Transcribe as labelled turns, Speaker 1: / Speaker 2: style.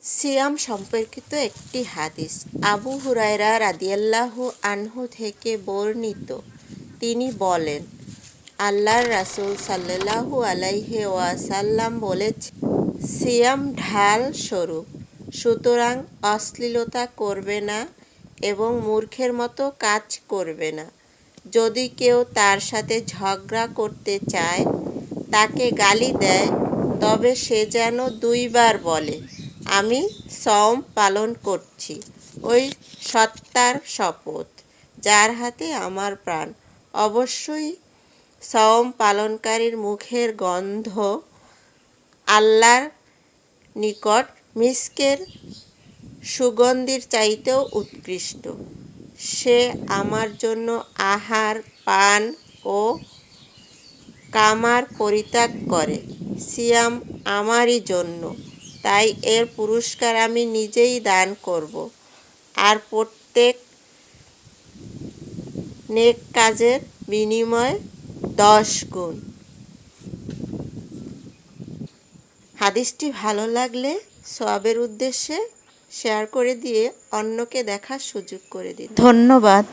Speaker 1: সিয়াম সম্পর্কিত একটি হাদিস আবু হুরায়রা রাদিয়াল্লাহু আনহু থেকে বর্ণিত। তিনি বলেন, আল্লাহর রাসূল সাল্লাল্লাহু আলাইহি ওয়াসাল্লাম বলেছেন, সিয়াম ঢাল স্বরূপ, সুতরাং অশ্লীলতা করবে না এবং মূর্খের মতো কাজ করবে না। যদি কেউ তার সাথে ঝগড়া করতে চায়, তাকে গালি দেয়, তবে সে যেন 2 বার বলে, আমি সওম পালন করছি, ওই সত্তার শপথ যার হাতে আমার প্রাণ, অবশ্যই সওম পালনকারীর মুখের গন্ধ আল্লাহর নিকট মিস্কের সুগন্ধির চাইতেও উৎকৃষ্ট। সে আমার জন্য আহার পান ও কামার পরিত্যাগ করে। সিয়াম আমারই জন্য, তাই এর পুরস্কার আমি নিজেই দান করব, আর প্রত্যেক নেক কাজের বিনিময় 10 গুণ। হাদিসটি ভালো লাগলে সওয়াবের উদ্দেশ্যে শেয়ার করে দিয়ে অন্যকে দেখার সুযোগ করে দিন। ধন্যবাদ।